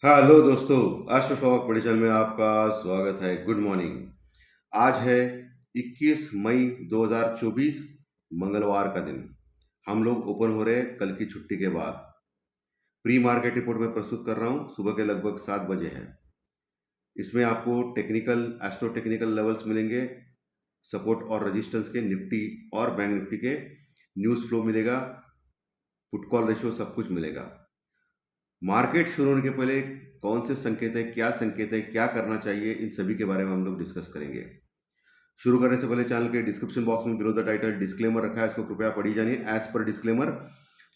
Hello दोस्तों, astro stock prediction में आपका स्वागत है। Good morning. आज है 21 मई 2024, मंगलवार का दिन। हम लोग ओपन हो रहे हैं कल की छुट्टी के बाद। प्री मार्केट रिपोर्ट में प्रस्तुत कर रहा हूँ, सुबह के लगभग 7 बजे है। इसमें आपको टेक्निकल एस्ट्रो टेक्निकल लेवल्स मिलेंगे, सपोर्ट और रेजिस्टेंस के निफ्टी और बैंक निफ्टी के न्यूज़ फ्लो मिलेगा, पुट कॉल रेशियो सब कुछ मिलेगा। मार्केट शुरू होने के पहले कौन से संकेत है, क्या करना चाहिए, इन सभी के बारे में हम लोग डिस्कस करेंगे। शुरू करने से पहले चैनल के डिस्क्रिप्शन बॉक्स में बिलो द टाइटल डिस्क्लेमर रखा है, इसको कृपया पढ़ी जानिए। एज पर डिस्क्लेमर,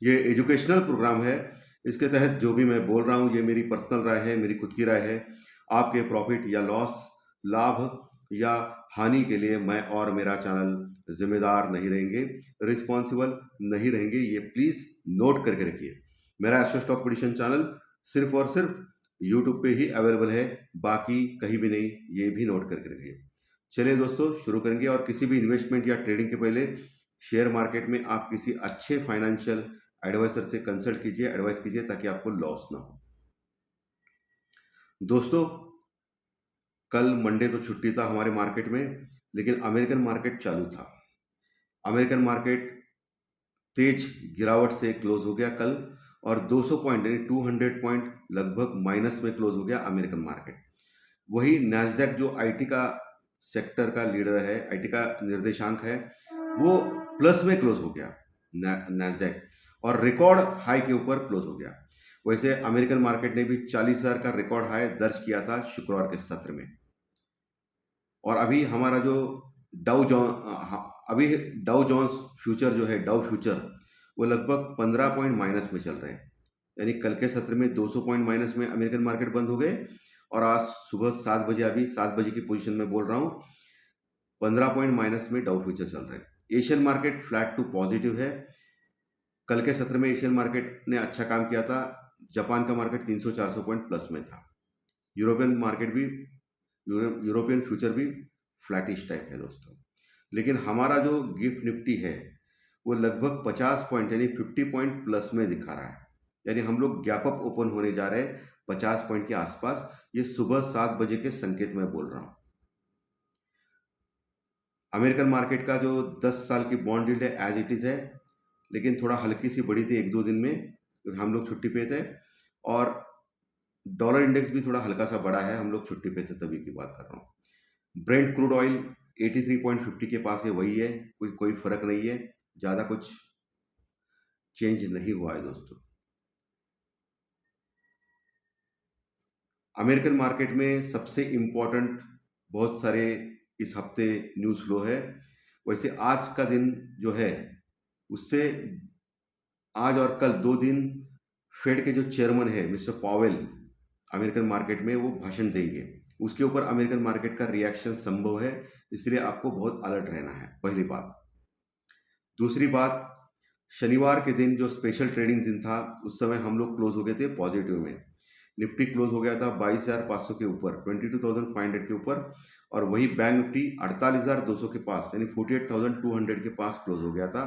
ये एजुकेशनल प्रोग्राम है। इसके तहत जो भी मैं बोल रहा हूँ ये मेरी पर्सनल राय है, मेरी खुद की राय है। आपके प्रॉफिट या लॉस, लाभ या हानि के लिए मैं और मेरा चैनल जिम्मेदार नहीं रहेंगे, रिस्पॉन्सिबल नहीं रहेंगे। ये प्लीज नोट करके रखिए। मेरा एस्ट्रो स्टॉक प्रेडिक्शन चैनल सिर्फ और सिर्फ यूट्यूब पे ही अवेलेबल है, बाकी कहीं भी नहीं, ये भी नोट करके रखिए। चलिए दोस्तों, शुरू करेंगे। और किसी भी इन्वेस्टमेंट या ट्रेडिंग के पहले शेयर मार्केट में आप किसी अच्छे फाइनेंशियल एडवाइजर से कंसल्ट कीजिए, एडवाइस कीजिए, ताकि आपको लॉस ना हो। दोस्तों, कल मंडे तो छुट्टी था हमारे मार्केट में, लेकिन अमेरिकन मार्केट चालू था। अमेरिकन मार्केट तेज गिरावट से क्लोज हो गया कल, और 200 पॉइंट यानी 200 पॉइंट लगभग माइनस में क्लोज हो गया अमेरिकन मार्केट। वही नैस्डैक, जो आईटी का सेक्टर का लीडर है, आईटी का निर्देशांक है, वो प्लस में क्लोज हो गया नैस्डैक, और रिकॉर्ड हाई के ऊपर क्लोज हो गया। वैसे अमेरिकन मार्केट ने भी 40,000 का रिकॉर्ड हाई दर्ज किया था शुक्रवार के सत्र में। और अभी हमारा जो अभी डाउ जोन्स फ्यूचर जो है, डाउ फ्यूचर, वो लगभग 15 पॉइंट माइनस में चल रहे हैं। यानी कल के सत्र में 200 पॉइंट माइनस में अमेरिकन मार्केट बंद हो गए, और आज सुबह 7 बजे, अभी 7 बजे की पोजीशन में बोल रहा हूँ, 15 पॉइंट माइनस में डाउ फ्यूचर चल रहे हैं। Asian market flat to positive है। कल के सत्र में एशियन मार्केट ने अच्छा काम किया था। जापान का मार्केट 300-400 पॉइंट प्लस में था। यूरोपियन मार्केट भी, यूरोपियन फ्यूचर भी फ्लैटिश टाइप है दोस्तों। लेकिन हमारा जो गिफ्ट निफ्टी है वो लगभग 50 पॉइंट यानी 50 पॉइंट प्लस में दिखा रहा है। यानी हम लोग गैप अप ओपन होने जा रहे हैं 50 पॉइंट के आसपास। ये सुबह 7 बजे के संकेत में बोल रहा हूँ। अमेरिकन मार्केट का जो 10 साल की बॉन्ड यील्ड है एज इट इज है, लेकिन थोड़ा हल्की सी बढ़ी थी 1-2 दिन में, क्योंकि हम लोग छुट्टी पे थे। और डॉलर इंडेक्स भी थोड़ा हल्का सा बढ़ा है, हम लोग छुट्टी पे थे तभी की बात कर रहा हूँ। ब्रेंट क्रूड ऑयल 83.50 के पास है, वही है, कोई फर्क नहीं है, ज़्यादा कुछ चेंज नहीं हुआ है दोस्तों। अमेरिकन मार्केट में सबसे इम्पोर्टेंट बहुत सारे इस हफ्ते न्यूज़ फ्लो है। वैसे आज का दिन जो है, उससे आज और कल 2 दिन फेड के जो चेयरमैन है मिस्टर पॉवेल, अमेरिकन मार्केट में वो भाषण देंगे। उसके ऊपर अमेरिकन मार्केट का रिएक्शन संभव है, इसलिए आपको बहुत अलर्ट रहना है, पहली बात। दूसरी बात, शनिवार के दिन जो स्पेशल ट्रेडिंग दिन था, उस समय हम लोग क्लोज हो गए थे पॉजिटिव में। निफ्टी क्लोज हो गया था 22,500 के ऊपर, 22,500 के ऊपर, और वही बैंक निफ्टी 48,200 के पास यानी 48,200 के पास क्लोज हो गया था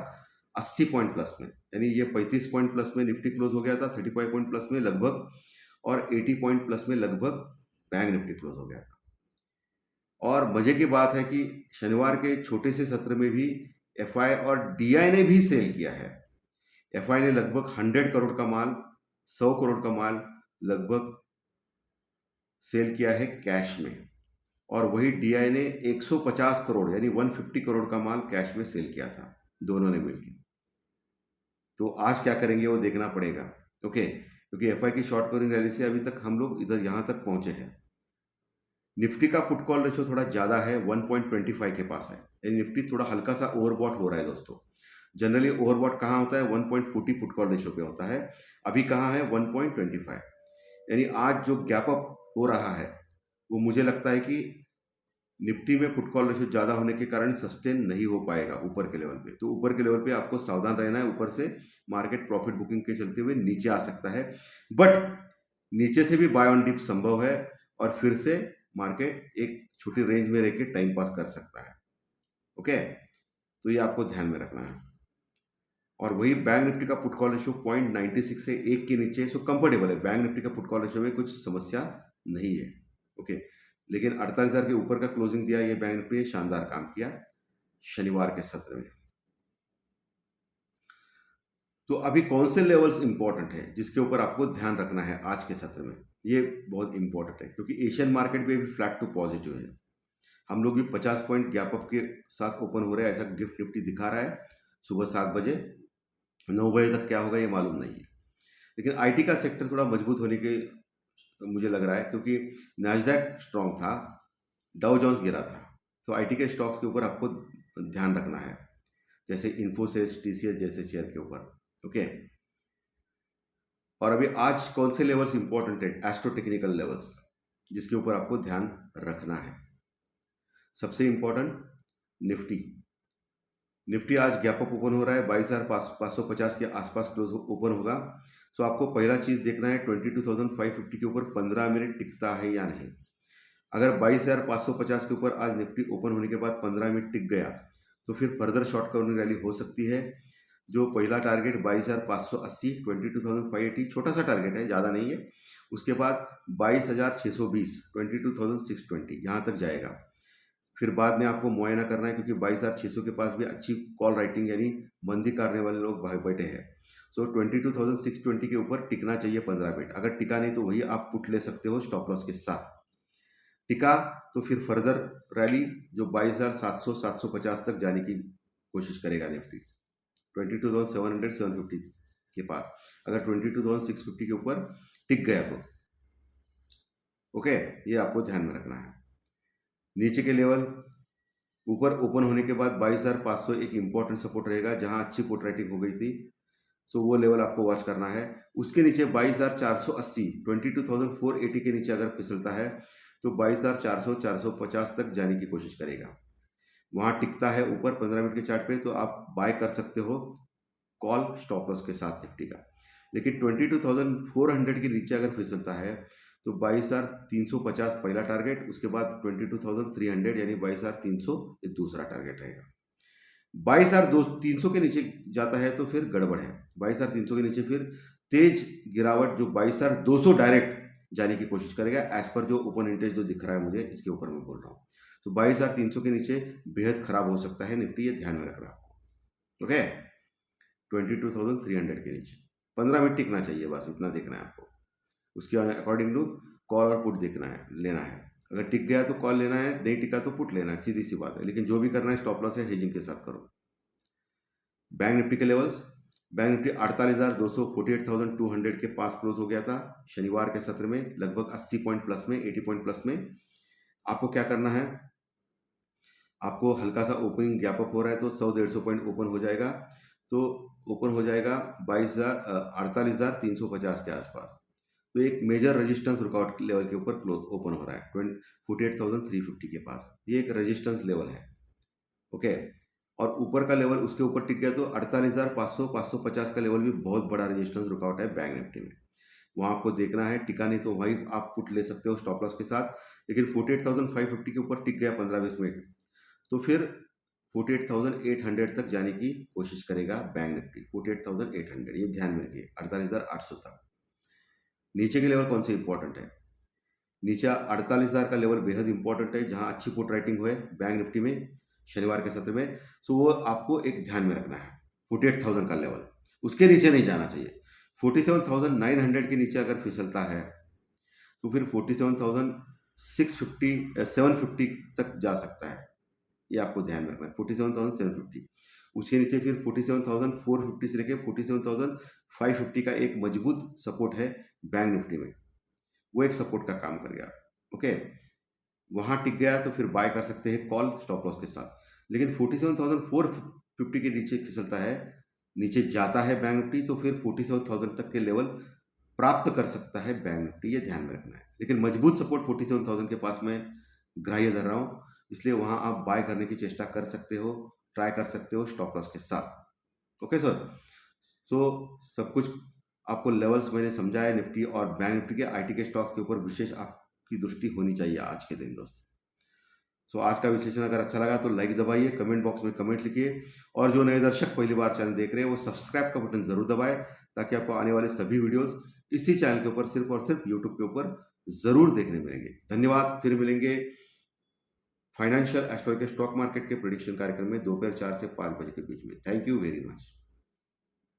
80 पॉइंट प्लस में। यानी ये 35 पॉइंट प्लस में निफ्टी क्लोज हो गया था, 35 पॉइंट प्लस में लगभग, और 80 पॉइंट प्लस में लगभग बैंक निफ्टी क्लोज हो गया था। और मजे की बात है कि शनिवार के छोटे से सत्र में भी एफआई और डीआई ने भी सेल किया है। एफआई ने लगभग 100 करोड़ का माल, 100 करोड़ का माल लगभग सेल किया है कैश में, और वही डीआई ने 150 करोड़ यानी 150 करोड़ का माल कैश में सेल किया था, दोनों ने मिलकर। तो आज क्या करेंगे वो देखना पड़ेगा। ओके, क्योंकि एफआई की शॉर्ट कवरिंग रैली से अभी तक हम लोग इधर यहाँ तक पहुंचे हैं। निफ्टी का पुट कॉल रेशो थोड़ा ज़्यादा है, 1.25 के पास है, यानी निफ्टी थोड़ा हल्का सा ओवरबॉट हो रहा है दोस्तों। जनरली ओवरबॉट कहाँ होता है? 1.40 पुट कॉल रेशो पे होता है। अभी कहाँ है? 1.25। यानी आज जो गैप अप हो रहा है वो मुझे लगता है कि निफ्टी में पुट कॉल रेशो ज़्यादा होने के कारण सस्टेन नहीं हो पाएगा ऊपर के लेवल पे। तो ऊपर के लेवल पे आपको सावधान रहना है। ऊपर से मार्केट प्रॉफिट बुकिंग के चलते हुए नीचे आ सकता है, बट नीचे से भी बाय ऑन डिप संभव है, और फिर से मार्केट एक छोटी रेंज में रह के टाइम पास कर सकता है। ओके, तो ये आपको ध्यान में रखना है। और वही बैंक निफ्टी का पुट कॉल रेशियो 0.96 से 1 के नीचे, सो कंफर्टेबल है। बैंक निफ्टी का पुट कॉल रेशियो में कुछ समस्या नहीं है। ओके, लेकिन 48,000 के ऊपर का क्लोजिंग दिया ये बैंक निफ्टी ने, शानदार काम किया शनिवार के सत्र में। तो अभी कौन से लेवल्स इंपॉर्टेंट है जिसके ऊपर आपको ध्यान रखना है आज के सत्र में, ये बहुत इंपॉर्टेंट है क्योंकि एशियन मार्केट में भी फ्लैट टू पॉजिटिव है। हम लोग भी 50 पॉइंट गैप अप के साथ ओपन हो रहे हैं, ऐसा गिफ्ट निफ्टी दिखा रहा है। सुबह 7 बजे 9 बजे तक क्या होगा ये मालूम नहीं है, लेकिन आईटी का सेक्टर थोड़ा मजबूत होने के मुझे लग रहा है, क्योंकि नैस्डैक स्ट्रांग था, डाउ जोन्स गिरा था। तो आईटी के स्टॉक्स के ऊपर आपको ध्यान रखना है, जैसे इन्फोसिस, टीसीएस जैसे शेयर के ऊपर। ओके, और अभी आज कौन से लेवल्स इंपॉर्टेंट है, एस्ट्रो टेक्निकल लेवल्स जिसके ऊपर आपको ध्यान रखना है। सबसे इंपॉर्टेंट निफ्टी। निफ्टी आज गैप अप ओपन हो रहा है, 22,550 के आसपास क्लोज ओपन होगा। तो आपको पहला चीज देखना है 22,550 के ऊपर 15 मिनट टिकता है या नहीं। अगर 22,550 के ऊपर आज निफ्टी ओपन होने के बाद 15 मिनट टिक गया तो फिर फर्दर शॉर्ट कवरिंग रैली हो सकती है। जो पहला टारगेट 22,580, 22,580 छोटा सा टारगेट है, ज़्यादा नहीं है। उसके बाद 22,620, 22,620 यहाँ तक जाएगा। फिर बाद में आपको मुआयना करना है, क्योंकि 22,600 के पास भी अच्छी कॉल राइटिंग यानी मंदी करने वाले लोग बैठे हैं। सो 22,620 के ऊपर टिकना चाहिए 15 मिनट। अगर टिका नहीं तो वही आप पुट ले सकते हो स्टॉप लॉस के साथ। टिका तो फिर फर्दर रैली जो 22,700, 750 तक जाने की कोशिश करेगा निफ्टी 22,700, 750 के पास। अगर 22,650 के ऊपर टिक गया तो ओके, ये आपको ध्यान में रखना है। नीचे के लेवल ऊपर ओपन होने के बाद 22,500 एक इंपॉर्टेंट सपोर्ट रहेगा, जहां अच्छी पुट राइटिंग हो गई थी। सो वो लेवल आपको वॉच करना है। उसके नीचे 22,480, 22,480 के नीचे अगर फिसलता है तो 22,400, 450 तक जाने की कोशिश करेगा। वहां टिकता है ऊपर 15 मिनट के चार्ट पे तो आप बाय कर सकते हो कॉल स्टॉप लॉस के साथ निफ्टी का। लेकिन 22,400 के नीचे अगर फिसलता है तो 22,350 पहला टारगेट, उसके बाद 22,300 यानी 22,300 ये दूसरा टारगेट रहेगा। 22,300 के नीचे जाता है तो फिर गड़बड़ है। 22,300 के नीचे फिर तेज गिरावट जो 22,200 डायरेक्ट जाने की कोशिश करेगा, एज पर जो ओपन इंटरेस्ट जो दिख रहा है मुझे, इसके ऊपर मैं बोल रहा हूँ। तो 22,300 के नीचे बेहद खराब हो सकता है निफ्टी, ये ध्यान में रखना आपको। ओके, 22,300 के नीचे 15 मिनट टिकना चाहिए, बस इतना देखना है आपको। उसके अकॉर्डिंग टू कॉल और पुट देखना है, लेना है। अगर टिक गया तो कॉल लेना है, नहीं टिका तो पुट लेना है, सीधी सी बात है। लेकिन जो भी करना है स्टॉप लॉस या हेजिंग के साथ करो। बैंक निफ्टी के लेवल्स, बैंक निफ्टी 48,200, 48,200 के पास क्लोज हो गया था शनिवार के सत्र में, लगभग 80 पॉइंट प्लस में, 80 पॉइंट प्लस में। आपको क्या करना है, आपको हल्का सा ओपनिंग गैप अप हो रहा है तो 100-150 पॉइंट ओपन हो जाएगा। तो ओपन हो जाएगा 48,350 के आसपास। तो एक मेजर रेजिस्टेंस रुकआउट लेवल के ऊपर क्लोज ओपन हो रहा है 48,350 के पास। ये एक रेजिस्टेंस लेवल है। ओके, और ऊपर का लेवल उसके ऊपर टिक गया तो 48,500, 550 का लेवल भी बहुत बड़ा रेजिस्टेंस रुकआउट है बैंक निफ्टी में। वहां आपको देखना है, टिका नहीं तो वही आप पुट ले सकते हो स्टॉप लॉस के साथ। लेकिन 48,550 के ऊपर टिक गया 15-20 मिनट तो फिर 48,800 तक जाने की कोशिश करेगा बैंक निफ्टी। 48,800 ये ध्यान में रखिए, 48,800 तक। नीचे के लेवल कौन से इंपॉर्टेंट है, नीचे 48,000 का लेवल बेहद इंपॉर्टेंट है, जहां अच्छी पुट राइटिंग हुए बैंक निफ्टी में शनिवार के सत्र में। सो वो आपको एक ध्यान में रखना है, 48,000 का लेवल, उसके नीचे नहीं जाना चाहिए। 47,900 के नीचे अगर फिसलता है तो फिर 47,650, 750 तक जा सकता है, ये आपको ध्यान में रखना है। 47,750, उसके नीचे फिर 47,450 से लेकर 47,550 का एक मजबूत सपोर्ट है बैंक निफ्टी में, वो एक सपोर्ट का काम करेगा। ओके, वहां टिक गया तो फिर बाय कर सकते हैं कॉल स्टॉप लॉस के साथ। लेकिन 47,450 के नीचे फिसलता है, नीचे जाता है बैंक निफ्टी तो फिर 47,000 तक के लेवल प्राप्त कर सकता है बैंक निफ्टी, ये ध्यान में रखना है। लेकिन मजबूत सपोर्ट 47,000 के पास मैं ग्राह्य धर रहा हूँ, इसलिए वहां आप बाय करने की चेष्टा कर सकते हो, ट्राई कर सकते हो स्टॉप लॉस के साथ। ओके सर, सो सब कुछ आपको लेवल्स मैंने समझाया निफ्टी और बैंक निफ्टी के। आईटी के स्टॉक्स के ऊपर विशेष आपकी दृष्टि होनी चाहिए आज के दिन दोस्तों। तो आज का विश्लेषण अगर अच्छा लगा तो लाइक दबाइए, कमेंट बॉक्स में कमेंट लिखिए, और जो नए दर्शक पहली बार चैनल देख रहे हैं वो सब्सक्राइब का बटन जरूर दबाएं, ताकि आपको आने वाले सभी वीडियोस इसी चैनल के ऊपर सिर्फ और सिर्फ यूट्यूब के ऊपर जरूर देखने मिलेंगे। धन्यवाद। फिर मिलेंगे फाइनेंशियल एस्ट्रो के स्टॉक मार्केट के प्रेडिक्शन कार्यक्रम में दोपहर 4 से 5 बजे के बीच में। Thank you very much.